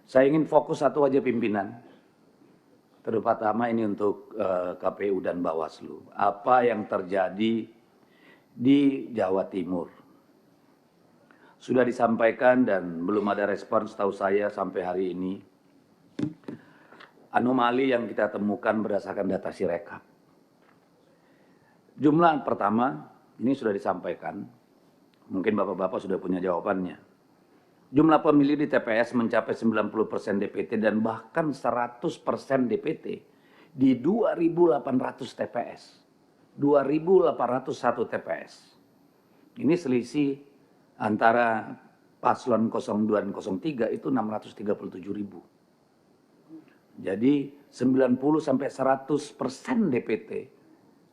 Saya ingin fokus satu aja pimpinan. Terutama ini untuk KPU dan Bawaslu. Apa yang terjadi di Jawa Timur? Sudah disampaikan dan belum ada respon setahu saya sampai hari ini. Anomali yang kita temukan berdasarkan data Sirekap. Jumlah pertama, ini sudah disampaikan. Mungkin Bapak-Bapak sudah punya jawabannya. Jumlah pemilih di TPS mencapai 90% DPT dan bahkan 100% DPT di 2.800 TPS. 2.801 TPS. Ini selisih antara paslon 02 dan 03 itu 637.000. Jadi 90 sampai 100% DPT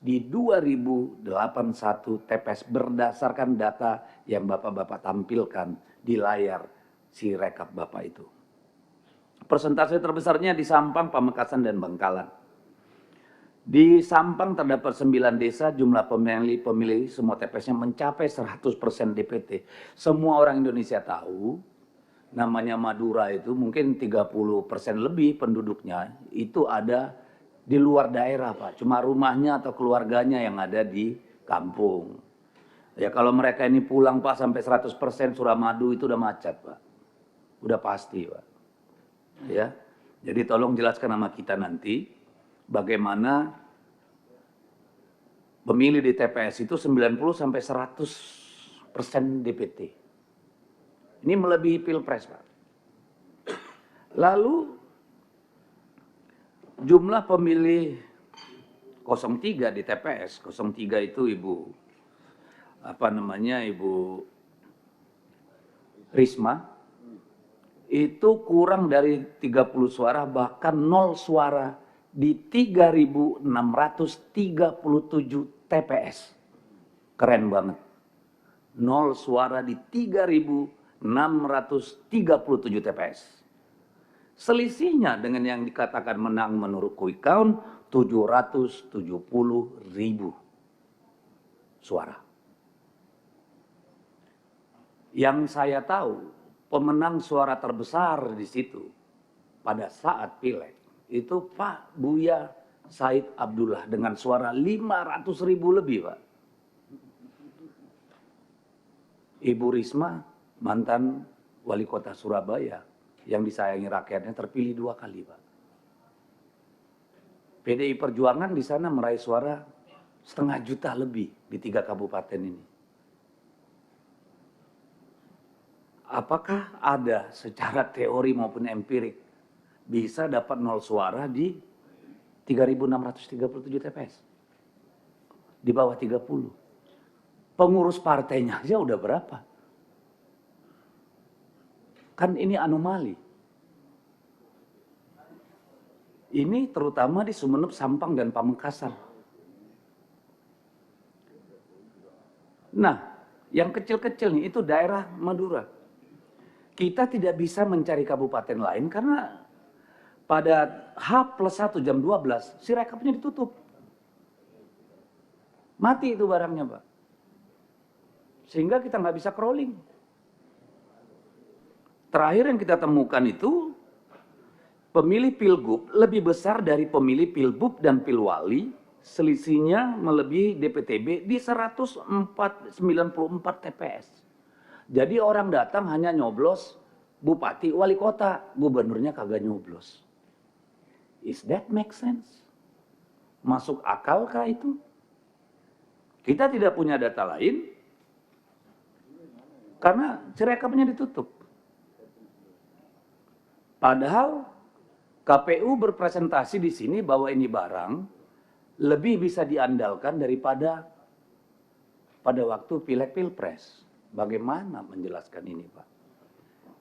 di 2081 TPS berdasarkan data yang Bapak-Bapak tampilkan di layar Sirekap Bapak itu. Persentase terbesarnya di Sampang, Pamekasan, dan Bangkalan. Di Sampang terdapat 9 desa, jumlah pemilih semua TPS-nya mencapai 100% DPT. Semua orang Indonesia tahu, namanya Madura itu mungkin 30% lebih penduduknya itu ada di luar daerah, Pak. Cuma rumahnya atau keluarganya yang ada di kampung. Ya kalau mereka ini pulang, Pak, sampai 100% Suramadu itu udah macet, Pak. Udah pasti, Pak. Ya. Jadi tolong jelaskan sama kita nanti bagaimana pemilih di TPS itu 90 sampai 100% DPT. Ini melebihi Pilpres, Pak. Lalu jumlah pemilih 03 di TPS, 03 itu Ibu Risma, itu kurang dari 30 suara, bahkan 0 suara di 3.637 TPS. Keren banget. 0 suara di 3.637 TPS. Selisihnya dengan yang dikatakan menang menurut quick count 770.000 suara. Yang saya tahu, pemenang suara terbesar di situ pada saat Pileg itu Pak Buya Said Abdullah dengan suara 500.000 lebih, Pak. Ibu Risma, mantan wali kota Surabaya, yang disayangi rakyatnya terpilih 2 kali, Pak. PDI Perjuangan di sana meraih suara 500.000 juta lebih di 3 kabupaten ini. Apakah ada secara teori maupun empirik bisa dapat 0 suara di 3.637 TPS? Di bawah 30. Pengurus partainya aja udah berapa? Kan ini anomali. Ini terutama di Sumeneb, Sampang, dan Pamekasan. Nah, yang kecil-kecil nih itu daerah Madura. Kita tidak bisa mencari kabupaten lain karena pada H+1 jam 12 Sirekapnya ditutup. Mati itu barangnya, Pak. Sehingga kita nggak bisa crawling. Terakhir yang kita temukan itu pemilih Pilgub lebih besar dari pemilih Pilbub dan Pilwali, selisihnya melebihi DPTB di 194 TPS. Jadi orang datang hanya nyoblos bupati, wali kota, gubernurnya kagak nyoblos. Is that make sense? Masuk akalkah itu? Kita tidak punya data lain karena Sirekapnya ditutup. Padahal KPU berpresentasi di sini bahwa ini barang lebih bisa diandalkan daripada pada waktu Pileg Pilpres. Bagaimana menjelaskan ini, Pak?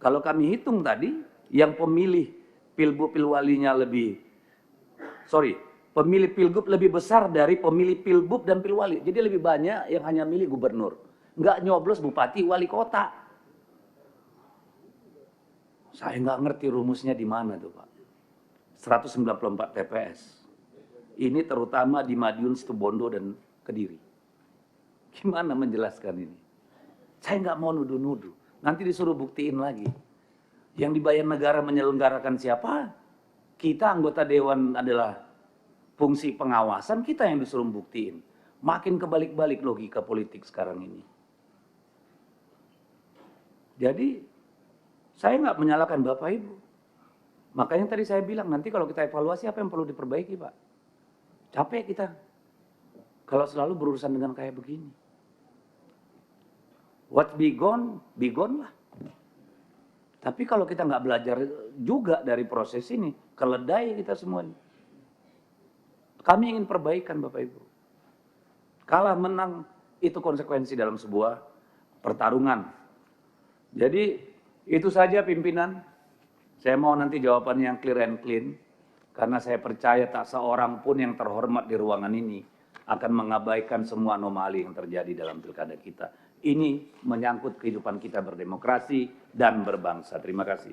Kalau kami hitung tadi, yang pemilih Pilbub Pilwalinya pemilih Pilgub lebih besar dari pemilih Pilbub dan Pilwali. Jadi lebih banyak yang hanya milih gubernur. Nggak nyoblos bupati, wali kota. Saya nggak ngerti rumusnya di mana tuh, Pak. 194 TPS. Ini terutama di Madiun, Situbondo, dan Kediri. Gimana menjelaskan ini? Saya nggak mau nuduh-nuduh. Nanti disuruh buktiin lagi. Yang dibayar negara menyelenggarakan siapa? Kita anggota dewan adalah fungsi pengawasan, kita yang disuruh buktiin. Makin kebalik-balik logika politik sekarang ini. Jadi saya nggak menyalahkan Bapak Ibu. Makanya tadi saya bilang nanti kalau kita evaluasi apa yang perlu diperbaiki, Pak. Capek kita kalau selalu berurusan dengan kayak begini. What be gone lah. Tapi kalau kita nggak belajar juga dari proses ini, keledai kita semua. Kami ingin perbaikan Bapak Ibu. Kalah menang itu konsekuensi dalam sebuah pertarungan. Jadi itu saja pimpinan. Saya mau nanti jawabannya yang clear and clean. Karena saya percaya tak seorang pun yang terhormat di ruangan ini akan mengabaikan semua anomali yang terjadi dalam pilkada kita. Ini menyangkut kehidupan kita berdemokrasi dan berbangsa. Terima kasih.